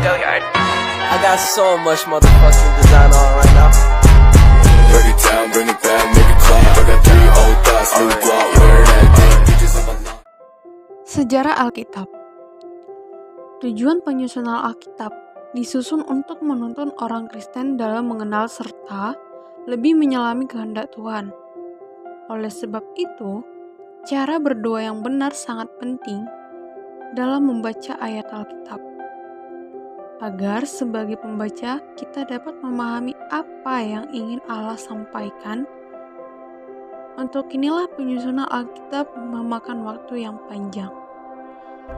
I got so much motherfucking design on right now. Break it down, bring it back, make it clap. I got 3 old thoughts, new block, where that damn bitches on my line. Sejarah Alkitab. Tujuan penyusunan Alkitab disusun untuk menuntun orang Kristen dalam mengenal serta lebih menyelami kehendak Tuhan. Oleh sebab itu, cara berdoa yang benar sangat penting dalam membaca ayat Alkitab. Agar sebagai pembaca kita dapat memahami apa yang ingin Allah sampaikan. Untuk inilah penyusunan Alkitab memakan waktu yang panjang,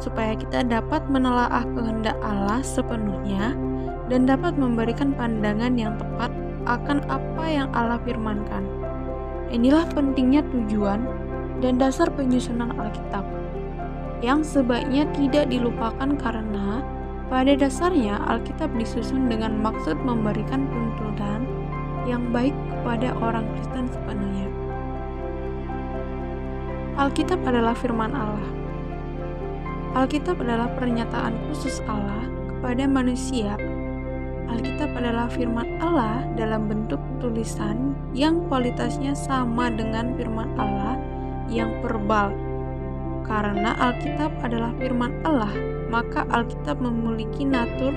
supaya kita dapat menelaah kehendak Allah sepenuhnya dan dapat memberikan pandangan yang tepat akan apa yang Allah firmankan. Inilah pentingnya tujuan dan dasar penyusunan Alkitab, yang sebaiknya tidak dilupakan karena pada dasarnya Alkitab disusun dengan maksud memberikan tuntunan yang baik kepada orang Kristen sepenuhnya. Alkitab adalah firman Allah. Alkitab adalah pernyataan khusus Allah kepada manusia. Alkitab adalah firman Allah dalam bentuk tulisan yang kualitasnya sama dengan firman Allah yang verbal. Karena Alkitab adalah firman Allah, maka Alkitab memiliki natur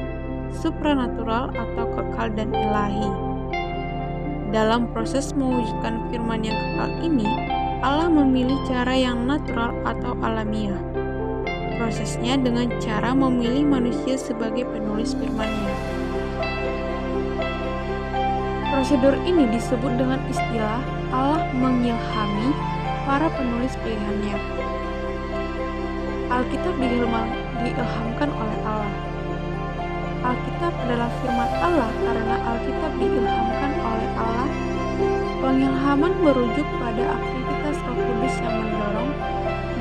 supranatural atau kekal dan ilahi. Dalam proses mewujudkan firman yang kekal ini, Allah memilih cara yang natural atau alamiah. Prosesnya dengan cara memilih manusia sebagai penulis firman-Nya. Prosedur ini disebut dengan istilah Allah mengilhami para penulis pilihan-Nya. Alkitab diilhamkan oleh Allah. Alkitab adalah firman Allah karena Alkitab diilhamkan oleh Allah. Pengilhaman merujuk pada aktivitas Roh Kudus yang mendorong,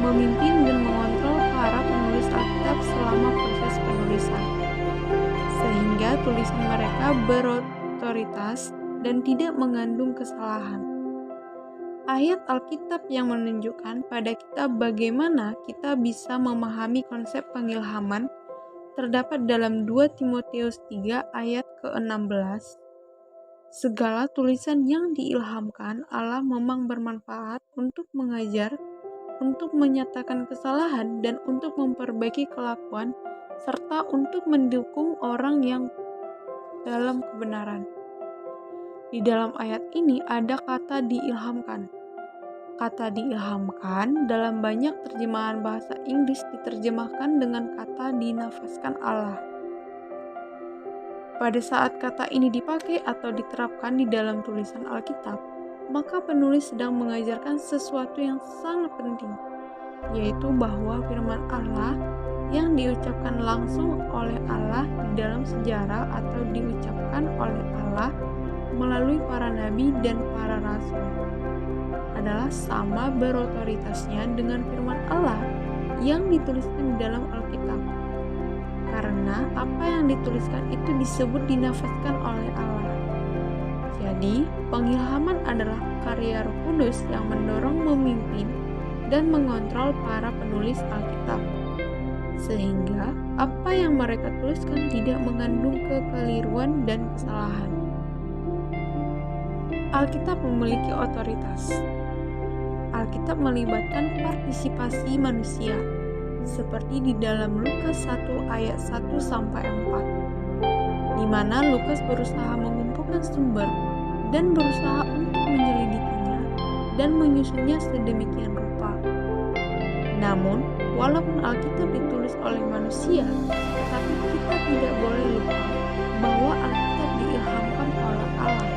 memimpin dan mengontrol para penulis Alkitab selama proses penulisan, sehingga tulisan mereka berotoritas dan tidak mengandung kesalahan. Ayat Alkitab yang menunjukkan pada kita bagaimana kita bisa memahami konsep pengilhaman terdapat dalam 2 Timotius 3 ayat ke-16. Segala tulisan yang diilhamkan Allah memang bermanfaat untuk mengajar, untuk menyatakan kesalahan, dan untuk memperbaiki kelakuan, serta untuk mendukung orang yang dalam kebenaran. Di dalam ayat ini ada kata diilhamkan. Kata diilhamkan dalam banyak terjemahan bahasa Inggris diterjemahkan dengan kata dinafaskan Allah. Pada saat kata ini dipakai atau diterapkan di dalam tulisan Alkitab, maka penulis sedang mengajarkan sesuatu yang sangat penting, yaitu bahwa firman Allah yang diucapkan langsung oleh Allah di dalam sejarah atau diucapkan oleh Allah melalui para nabi dan para rasul adalah sama berotoritasnya dengan firman Allah yang dituliskan di dalam Alkitab. Karena apa yang dituliskan itu disebut dinafaskan oleh Allah. Jadi, pengilhaman adalah karya Roh Kudus yang mendorong, memimpin, dan mengontrol para penulis Alkitab. Sehingga apa yang mereka tuliskan tidak mengandung kekeliruan dan kesalahan. Alkitab memiliki otoritas. Alkitab melibatkan partisipasi manusia, seperti di dalam Lukas 1 ayat 1-4, di mana Lukas berusaha mengumpulkan sumber dan berusaha untuk menyelidikinya dan menyusunnya sedemikian rupa. Namun, walaupun Alkitab ditulis oleh manusia, tetapi kita tidak boleh lupa bahwa Alkitab diilhamkan oleh Allah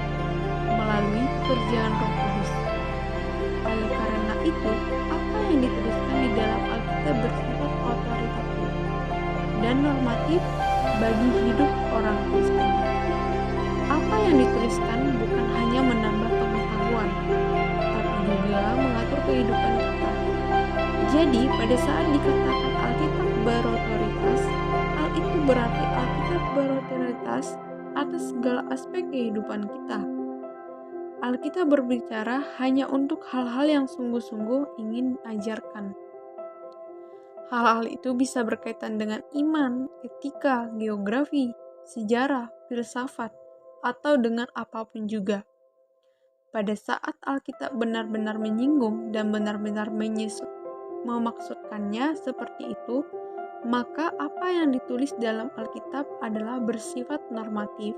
melalui pekerjaan Roh Kudus. Oleh karena itu, apa yang dituliskan di dalam Alkitab bersifat otoritatif dan normatif bagi hidup orang Kristen. Apa yang dituliskan bukan hanya menambah pengetahuan, tapi juga mengatur kehidupan kita. Jadi, pada saat dikatakan Alkitab berotoritas, hal itu berarti Alkitab berotoritas atas segala aspek kehidupan kita. Alkitab berbicara hanya untuk hal-hal yang sungguh-sungguh ingin ajarkan. Hal-hal itu bisa berkaitan dengan iman, etika, geografi, sejarah, filsafat, atau dengan apapun juga. Pada saat Alkitab benar-benar menyinggung dan benar-benar memaksudkannya seperti itu, maka apa yang ditulis dalam Alkitab adalah bersifat normatif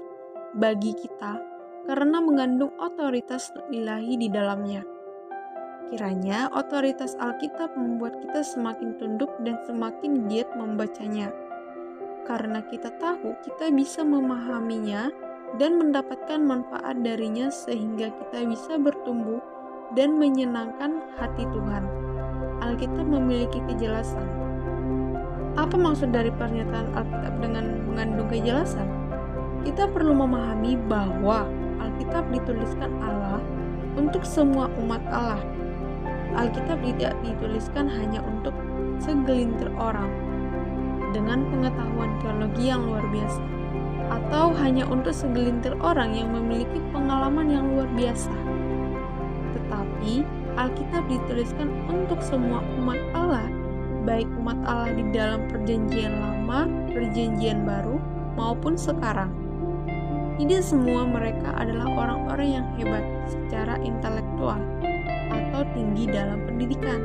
bagi kita karena mengandung otoritas ilahi di dalamnya. Kiranya otoritas Alkitab membuat kita semakin tunduk dan semakin giat membacanya. Karena kita tahu kita bisa memahaminya dan mendapatkan manfaat darinya sehingga kita bisa bertumbuh dan menyenangkan hati Tuhan. Alkitab memiliki kejelasan. Apa maksud dari pernyataan Alkitab dengan mengandung kejelasan? Kita perlu memahami bahwa Alkitab dituliskan Allah untuk semua umat Allah. Alkitab tidak dituliskan hanya untuk segelintir orang dengan pengetahuan teologi yang luar biasa, atau hanya untuk segelintir orang yang memiliki pengalaman yang luar biasa. Tetapi Alkitab dituliskan untuk semua umat Allah, baik umat Allah di dalam Perjanjian Lama, Perjanjian Baru, maupun sekarang. Tidak semua mereka adalah orang-orang yang hebat secara intelektual atau tinggi dalam pendidikan.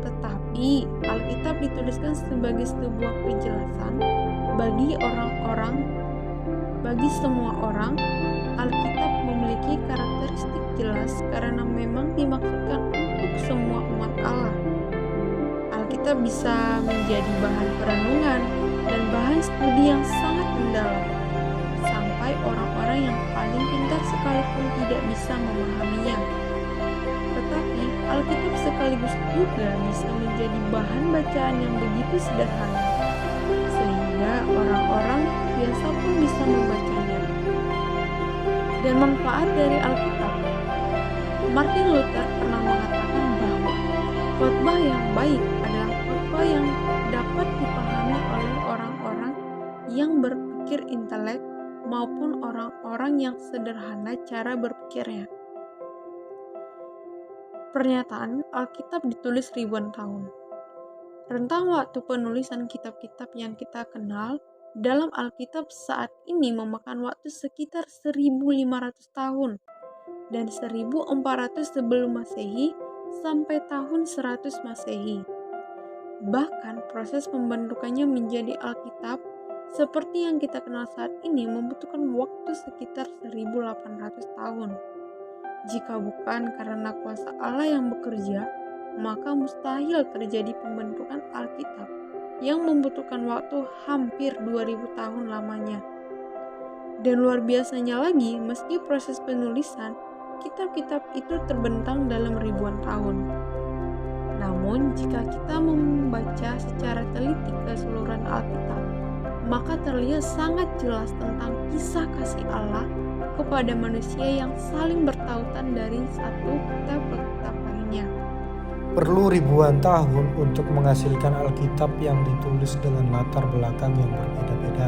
Tetapi Alkitab dituliskan sebagai sebuah kejelasan bagi semua orang. Alkitab memiliki karakteristik jelas karena memang dimaksudkan untuk semua umat Allah. Alkitab bisa menjadi bahan perenungan dan bahan studi yang sangat mendalam, sampai orang-orang yang paling pintar sekalipun tidak bisa memahaminya. Tetapi Alkitab sekaligus juga bisa menjadi bahan bacaan yang begitu sederhana, sehingga orang-orang biasa pun bisa membacanya. Dan manfaat dari Alkitab. Martin Luther pernah mengatakan bahwa khotbah yang baik adalah khotbah yang dapat dipahami oleh orang-orang yang berpikir intelek maupun orang-orang yang sederhana cara berpikirnya. Pernyataan Alkitab ditulis ribuan tahun. Rentang waktu penulisan kitab-kitab yang kita kenal dalam Alkitab saat ini memakan waktu sekitar 1500 tahun dan 1400 sebelum Masehi sampai tahun 100 Masehi. Bahkan proses pembentukannya menjadi Alkitab seperti yang kita kenal saat ini membutuhkan waktu sekitar 1800 tahun. Jika bukan karena kuasa Allah yang bekerja, maka mustahil terjadi pembentukan Alkitab yang membutuhkan waktu hampir 2000 tahun lamanya. Dan luar biasanya lagi, meski proses penulisan, kitab-kitab itu terbentang dalam ribuan tahun. Namun, jika kita membaca secara teliti keseluruhan Alkitab, maka terlihat sangat jelas tentang kisah kasih Allah kepada manusia yang saling bertautan dari satu kitab ke kitab lainnya. Perlu ribuan tahun untuk menghasilkan Alkitab yang ditulis dengan latar belakang yang berbeda-beda.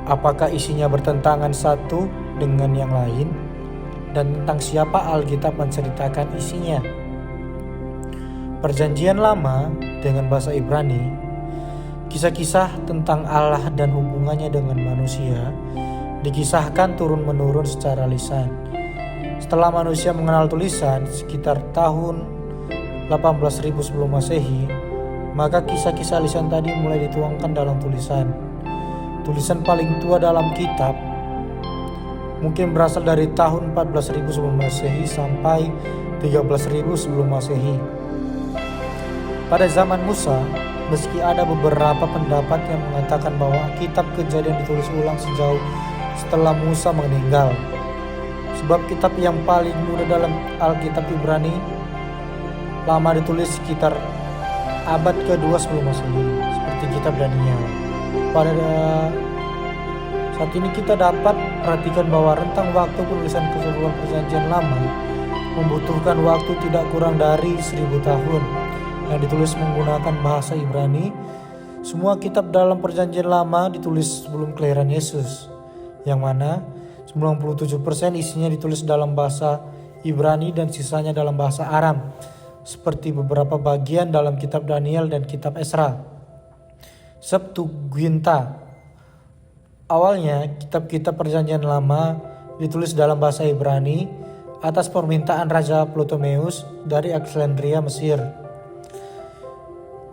Apakah isinya bertentangan satu dengan yang lain? Dan tentang siapa Alkitab menceritakan isinya? Perjanjian Lama dengan bahasa Ibrani, kisah-kisah tentang Allah dan hubungannya dengan manusia dikisahkan turun-menurun secara lisan. Setelah manusia mengenal tulisan sekitar tahun 18.000 sebelum Masehi, maka kisah-kisah lisan tadi mulai dituangkan dalam tulisan. Tulisan paling tua dalam kitab mungkin berasal dari tahun 14.000 sebelum Masehi sampai 13.000 sebelum Masehi. Pada zaman Musa, meski ada beberapa pendapat yang mengatakan bahwa kitab Kejadian ditulis ulang sejauh setelah Musa meninggal, sebab kitab yang paling muda dalam Alkitab Ibrani Lama ditulis sekitar abad ke-2 sebelum Masehi, seperti kitab Daniel. Pada saat ini kita dapat perhatikan bahwa rentang waktu penulisan keseluruhan Perjanjian Lama membutuhkan waktu tidak kurang dari 1000 tahun yang ditulis menggunakan bahasa Ibrani. Semua kitab dalam Perjanjian Lama ditulis sebelum kelahiran Yesus, yang mana 97% isinya ditulis dalam bahasa Ibrani dan sisanya dalam bahasa Aram. seperti beberapa bagian dalam kitab Daniel dan kitab Esra. Septuaginta. Awalnya, kitab-kitab Perjanjian Lama ditulis dalam bahasa Ibrani atas permintaan Raja Ptolemeus dari Alexandria, Mesir.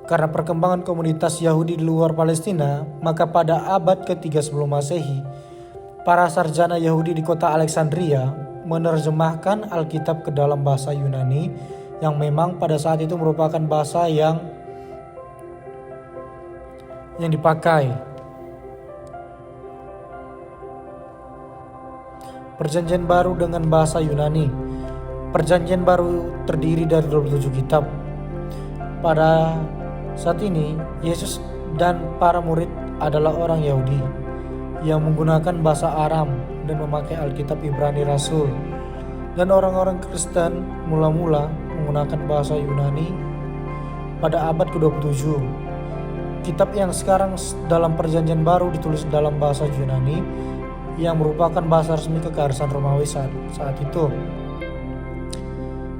Karena perkembangan komunitas Yahudi di luar Palestina, maka pada abad ke-3 sebelum Masehi, para sarjana Yahudi di kota Alexandria menerjemahkan Alkitab ke dalam bahasa Yunani yang memang pada saat itu merupakan bahasa yang dipakai. Perjanjian Baru dengan bahasa Yunani. Perjanjian Baru terdiri dari 27 kitab. Pada saat ini, Yesus dan para murid adalah orang Yahudi yang menggunakan bahasa Aram dan memakai Alkitab Ibrani Rasul. Dan orang-orang Kristen mula-mula menggunakan bahasa Yunani pada abad ke-27. Kitab yang sekarang dalam Perjanjian Baru ditulis dalam bahasa Yunani yang merupakan bahasa resmi Kekaisaran Romawi saat itu.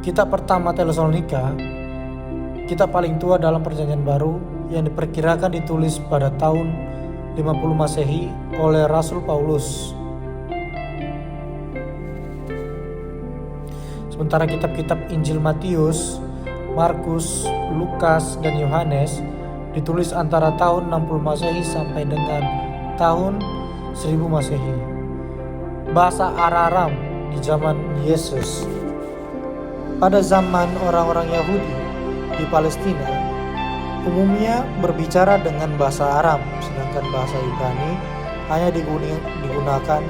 Kitab pertama Tesalonika, kitab paling tua dalam Perjanjian Baru yang diperkirakan ditulis pada tahun 50 Masehi oleh Rasul Paulus. Sementara kitab-kitab Injil Matius, Markus, Lukas, dan Yohanes ditulis antara tahun 60 Masehi sampai dengan tahun 1000 Masehi. Bahasa Araram di zaman Yesus. Pada zaman orang-orang Yahudi di Palestina, umumnya berbicara dengan bahasa Aram, sedangkan bahasa Ibrani hanya digunakan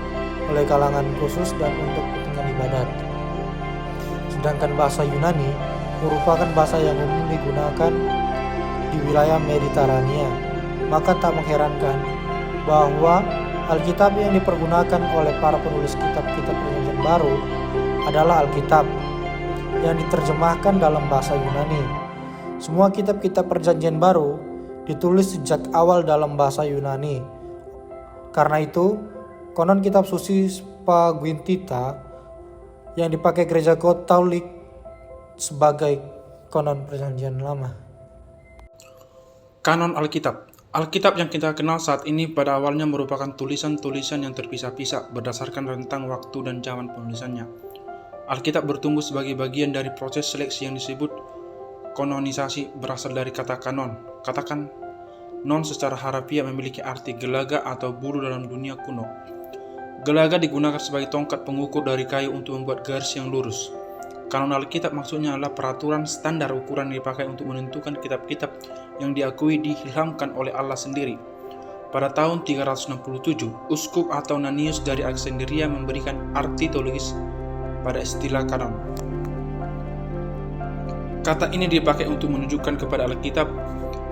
oleh kalangan khusus dan untuk kepentingan ibadat. Sedangkan bahasa Yunani merupakan bahasa yang umum digunakan di wilayah Mediterania. Maka tak mengherankan bahwa Alkitab yang dipergunakan oleh para penulis kitab-kitab Perjanjian Baru adalah Alkitab yang diterjemahkan dalam bahasa Yunani. Semua kitab-kitab Perjanjian Baru ditulis sejak awal dalam bahasa Yunani. Karena itu, konon kitab suci Septuaginta yang dipakai gereja Katolik sebagai konon Perjanjian Lama. Kanon Alkitab. Alkitab yang kita kenal saat ini pada awalnya merupakan tulisan-tulisan yang terpisah-pisah berdasarkan rentang waktu dan zaman penulisannya. Alkitab bertumbuh sebagai bagian dari proses seleksi yang disebut kanonisasi, berasal dari kata kanon. Katakan non secara harafiah memiliki arti gelaga atau bulu dalam dunia kuno. Gelaga digunakan sebagai tongkat pengukur dari kayu untuk membuat garis yang lurus. Kanon Alkitab maksudnya adalah peraturan standar ukuran yang dipakai untuk menentukan kitab-kitab yang diakui diilhamkan oleh Allah sendiri. Pada tahun 367, Uskup Athanasius dari Alexandria memberikan arti teologis pada istilah kanon. Kata ini dipakai untuk menunjukkan kepada Alkitab.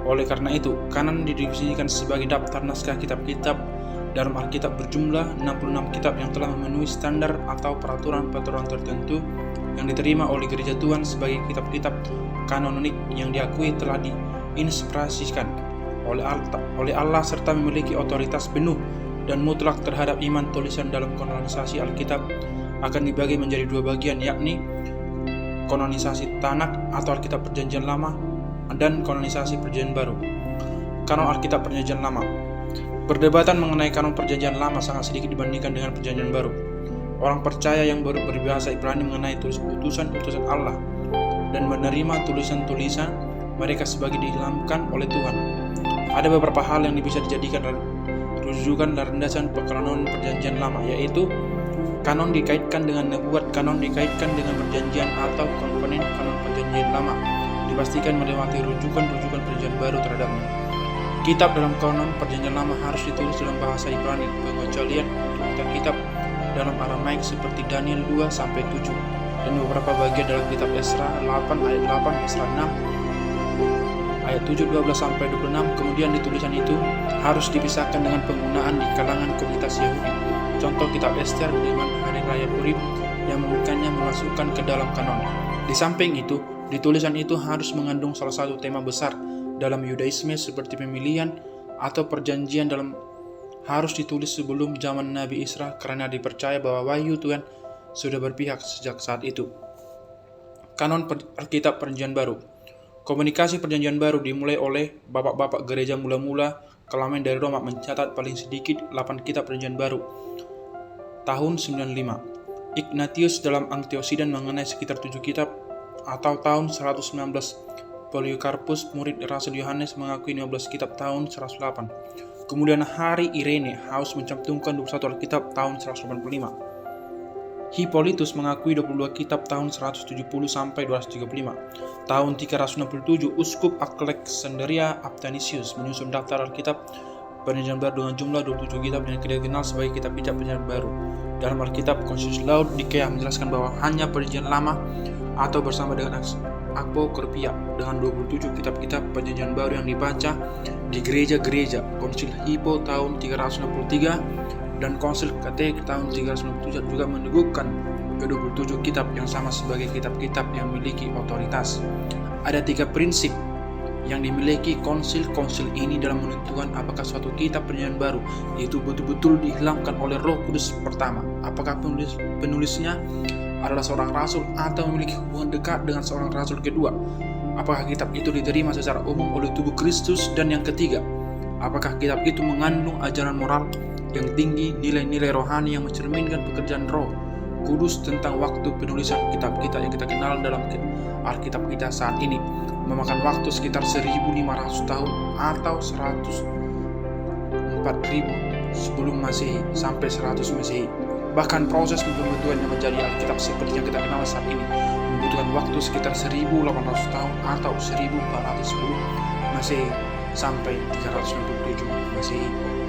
Oleh karena itu, kanon didefinisikan sebagai daftar naskah kitab-kitab dalam Alkitab berjumlah 66 kitab yang telah memenuhi standar atau peraturan-peraturan tertentu yang diterima oleh gereja Tuhan sebagai kitab-kitab kanonik yang diakui telah diinspirasikan oleh Allah serta memiliki otoritas penuh dan mutlak terhadap iman. Tulisan dalam kanonisasi Alkitab akan dibagi menjadi dua bagian, yakni kanonisasi Tanakh atau Alkitab Perjanjian Lama dan kanonisasi Perjanjian Baru. Kanon Alkitab Perjanjian Lama. Perdebatan mengenai kanon Perjanjian Lama sangat sedikit dibandingkan dengan Perjanjian Baru. Orang percaya yang berbahasa Ibrani mengenai utusan-utusan Allah dan menerima tulisan-tulisan mereka sebagai diilhamkan oleh Tuhan. Ada beberapa hal yang bisa dijadikan rujukan dan landasan kanonon Perjanjian Lama, yaitu kanon dikaitkan dengan nubuat, kanon dikaitkan dengan perjanjian atau komponen kanon Perjanjian Lama dipastikan melewati rujukan-rujukan Perjanjian Baru terhadapnya. Kitab dalam kanon Perjanjian Lama harus ditulis dalam bahasa Ibrani, pengecualian untuk kitab dalam Aramaik seperti Daniel 2-7 dan beberapa bagian dalam kitab Esra 8 ayat 8, Esra 6 ayat 7-12-26. Kemudian di tulisan itu harus dipisahkan dengan penggunaan di kalangan komunitas Yahudi. Contoh kitab Ester dengan hari raya Purim yang membukannya memasukkan ke dalam kanon. Di samping itu, di tulisan itu harus mengandung salah satu tema besar dalam Yudaisme seperti pemilihan atau perjanjian harus ditulis sebelum zaman Nabi Isra karena dipercaya bahwa wahyu Tuhan sudah berpihak sejak saat itu. Kanon Alkitab Perjanjian Baru. Komunikasi Perjanjian Baru dimulai oleh bapak-bapak gereja mula-mula Kelamin dari Roma mencatat paling sedikit 8 kitab Perjanjian Baru tahun 95. Ignatius dalam Antioksidan mengenai sekitar 7 kitab atau tahun 119. Polycarpus, murid Rasul Yohanes, mengakui 15 kitab tahun 108. Kemudian Hari Irene Haus mencantumkan 21 Alkitab tahun 185. Hippolytus mengakui 22 kitab tahun 170 sampai 235. Tahun 367, Uskup Alexandria Athanasius menyusun daftar Alkitab Perjanjian Baru dengan jumlah 27 kitab yang dikenal sebagai kitab-kitab Perjanjian Baru. Dalam Alkitab, Konsilis Laodikea menjelaskan bahwa hanya Perjanjian Lama atau bersama dengan Apokrypha dengan 27 kitab-kitab Perjanjian Baru yang dibaca di gereja-gereja. Konsil Hippo tahun 363 dan Konsil Kate tahun 397 juga meneguhkan ke-27 kitab yang sama sebagai kitab-kitab yang memiliki otoritas. Ada 3 prinsip yang dimiliki konsil-konsil ini dalam menentukan apakah suatu kitab Perjanjian Baru itu betul-betul dihilangkan oleh Roh Kudus. Pertama, apakah penulisnya adalah seorang rasul atau memiliki hubungan dekat dengan seorang rasul kedua? Apakah kitab itu diterima secara umum oleh tubuh Kristus? Dan yang ketiga, apakah kitab itu mengandung ajaran moral yang tinggi, nilai-nilai rohani yang mencerminkan pekerjaan Roh Kudus tentang waktu penulisan kitab-kitab yang kita kenal dalam Alkitab kita saat ini memakan waktu sekitar 1.500 tahun atau 104.000 sebelum Masehi sampai 100 Masehi. Bahkan proses pembentukannya menjadi Alkitab seperti yang kita kenal saat ini membutuhkan waktu sekitar 1.800 tahun atau 1.400 sebelum Masehi sampai 367 Masehi.